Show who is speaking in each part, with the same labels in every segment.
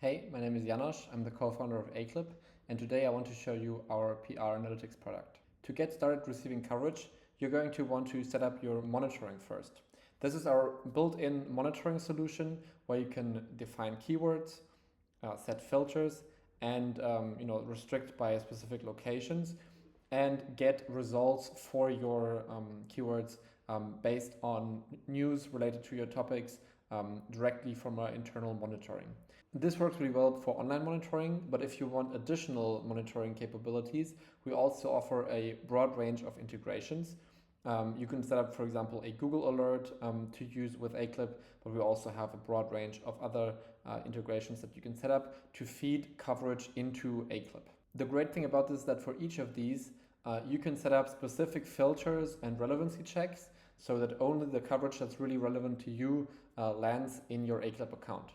Speaker 1: Hey, my name is Janosch. I'm the co-founder of aclipp, and today I want to show you our PR analytics product. To get started receiving coverage, you're going to want to set up your monitoring first. This is our built-in monitoring solution where you can define keywords, set filters, and restrict by specific locations, and get results for your keywords based on news related to your topics directly from our internal monitoring. This works really well for online monitoring, but if you want additional monitoring capabilities, we also offer a broad range of integrations. You can set up, for example, a Google alert to use with aclipp, but we also have a broad range of other integrations that you can set up to feed coverage into aclipp. The great thing about this is that for each of these, you can set up specific filters and relevancy checks so that only the coverage that's really relevant to you lands in your aclipp account.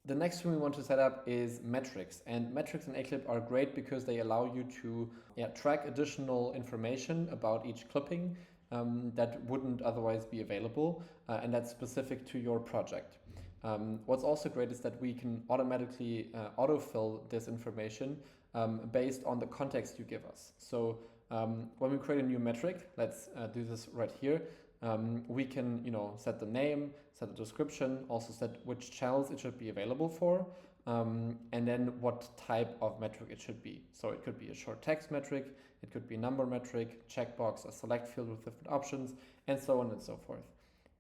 Speaker 1: The next thing we want to set up is metrics, and metrics in aclipp are great because they allow you to track additional information about each clipping that wouldn't otherwise be available, and that's specific to your project. What's also great is that we can automatically autofill this information based on the context you give us. So when we create a new metric, let's do this right here. We can set the name, set the description, also set which channels it should be available for, and then what type of metric it should be. So it could be a short text metric, it could be a number metric, checkbox, a select field with different options, and so on and so forth.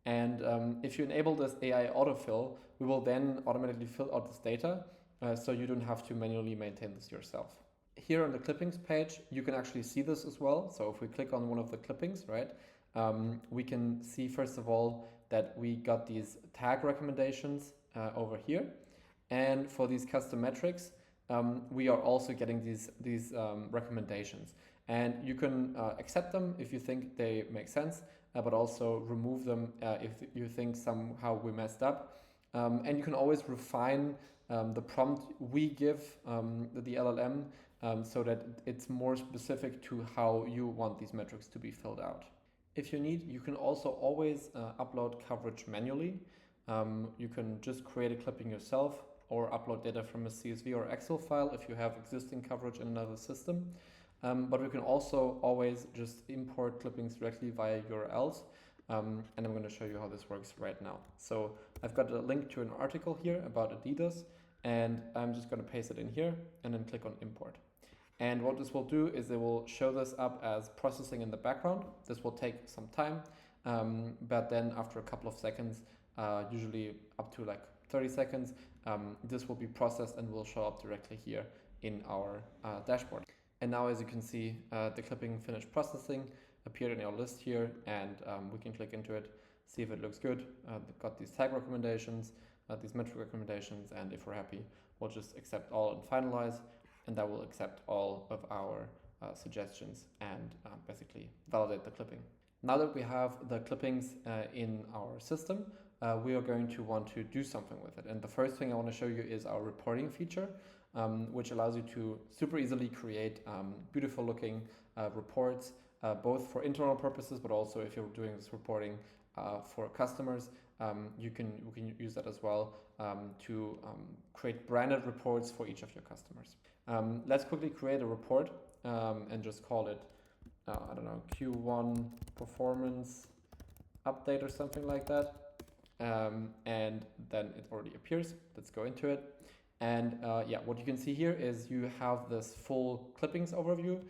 Speaker 1: And if you enable this AI autofill, we will then automatically fill out this data, so you don't have to manually maintain this yourself. Here on the clippings page, you can actually see this as well. So if we click on one of the clippings, right, we can see first of all that we got these tag recommendations over here, and for these custom metrics we are also getting these recommendations, and you can accept them if you think they make sense, but also remove them if you think somehow we messed up, and you can always refine the prompt we give the LLM so that it's more specific to how you want these metrics to be filled out. If you need, you can also always upload coverage manually. You can just create a clipping yourself or upload data from a CSV or Excel file if you have existing coverage in another system. But we can also always just import clippings directly via URLs. And I'm going to show you how this works right now. So I've got a link to an article here about Adidas, and I'm just going to paste it in here and then click on import. And what this will do is it will show this up as processing in the background. This will take some time, but then after a couple of seconds, usually up to like 30 seconds, this will be processed and will show up directly here in our dashboard. And now, as you can see, the clipping finished processing appeared in our list here, and we can click into it, see if it looks good. They've got these tag recommendations, these metric recommendations, and if we're happy, we'll just accept all and finalize. And that will accept all of our suggestions and basically validate the clipping. Now that we have the clippings in our system, we are going to want to do something with it. And the first thing I want to show you is our reporting feature, which allows you to super easily create beautiful looking reports, both for internal purposes, but also if you're doing this reporting for customers, we can use that as well to create branded reports for each of your customers. Let's quickly create a report and just call it, I don't know, Q1 performance update or something like that. And then it already appears. Let's go into it. And what you can see here is you have this full clippings overview,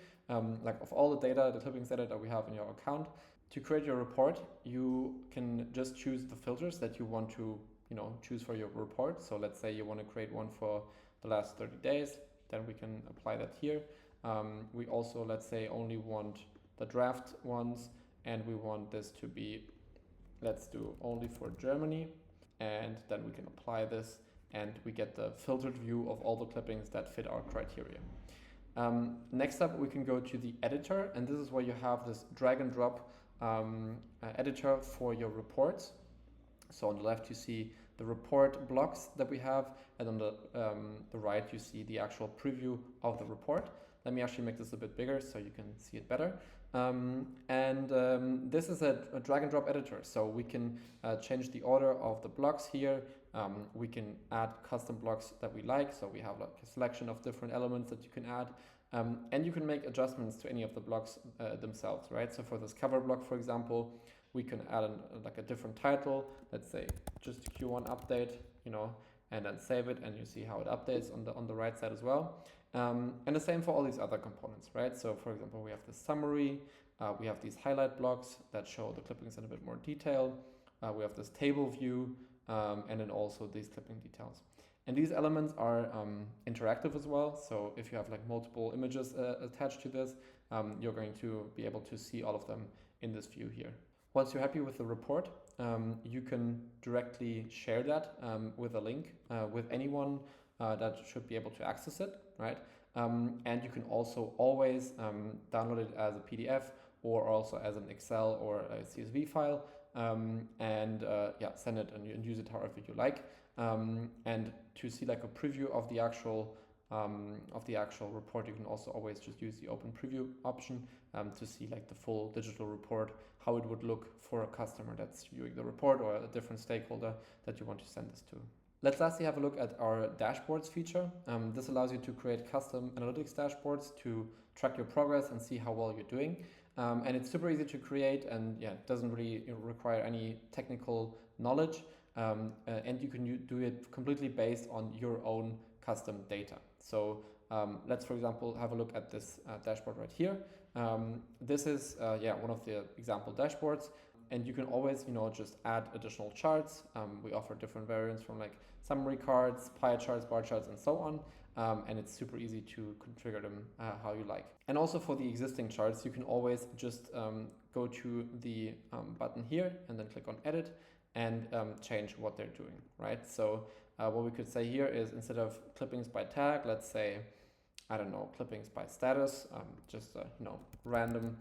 Speaker 1: like of all the data, the clippings data that we have in your account. To create your report, you can just choose the filters that you want to choose for your report. So let's say you want to create one for the last 30 days, then we can apply that here. We also, let's say, only want the draft ones, and we want this to be, let's do only for Germany, and then we can apply this, and we get the filtered view of all the clippings that fit our criteria. Next up, we can go to the editor, and this is where you have this drag and drop editor for your reports. So on the left you see the report blocks that we have, and on the right you see the actual preview of the report. Let me actually make this a bit bigger so you can see it better. This is a drag and drop editor, so we can change the order of the blocks here. We can add custom blocks that we like. So we have like a selection of different elements that you can add. And you can make adjustments to any of the blocks themselves, right? So for this cover block, for example, we can add like a different title. Let's say just Q1 update, and then save it, and you see how it updates on the right side as well. And the same for all these other components, right? So for example, we have the summary, we have these highlight blocks that show the clippings in a bit more detail. We have this table view, and then also these clipping details. And these elements are interactive as well. So if you have like multiple images attached to this, you're going to be able to see all of them in this view here. Once you're happy with the report, you can directly share that with a link with anyone that should be able to access it, right? And you can also always download it as a PDF or also as an Excel or a CSV file, and send it and use it however you like. And to see like a preview of the actual report, you can also always just use the open preview option to see like the full digital report, how it would look for a customer that's viewing the report or a different stakeholder that you want to send this to. Let's lastly have a look at our dashboards feature. This allows you to create custom analytics dashboards to track your progress and see how well you're doing. And it's super easy to create, and it doesn't really require any technical knowledge. And you can do it completely based on your own custom data. So let's, for example, have a look at this dashboard right here. This is one of the example dashboards, and you can always just add additional charts. We offer different variants from like summary cards, pie charts, bar charts, and so on. And it's super easy to configure them how you like. And also for the existing charts, you can always just go to the button here and then click on edit and change what they're doing, right? So what we could say here is, instead of clippings by tag, let's say, I don't know, clippings by status, just a random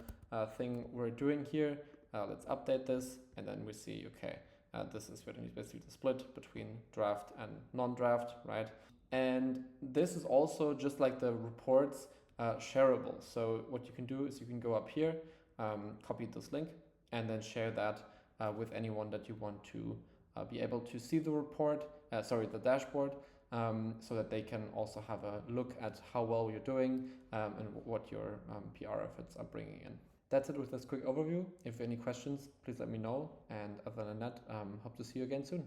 Speaker 1: thing we're doing here. Let's update this, and then we see, okay, this is basically the split between draft and non-draft, right? And this is also, just like the reports, shareable. So what you can do is you can go up here, copy this link, and then share that with anyone that you want to be able to see the report, the dashboard, so that they can also have a look at how well you're doing and what your PR efforts are bringing in. That's it with this quick overview. If you have any questions, please let me know. And other than that, hope to see you again soon.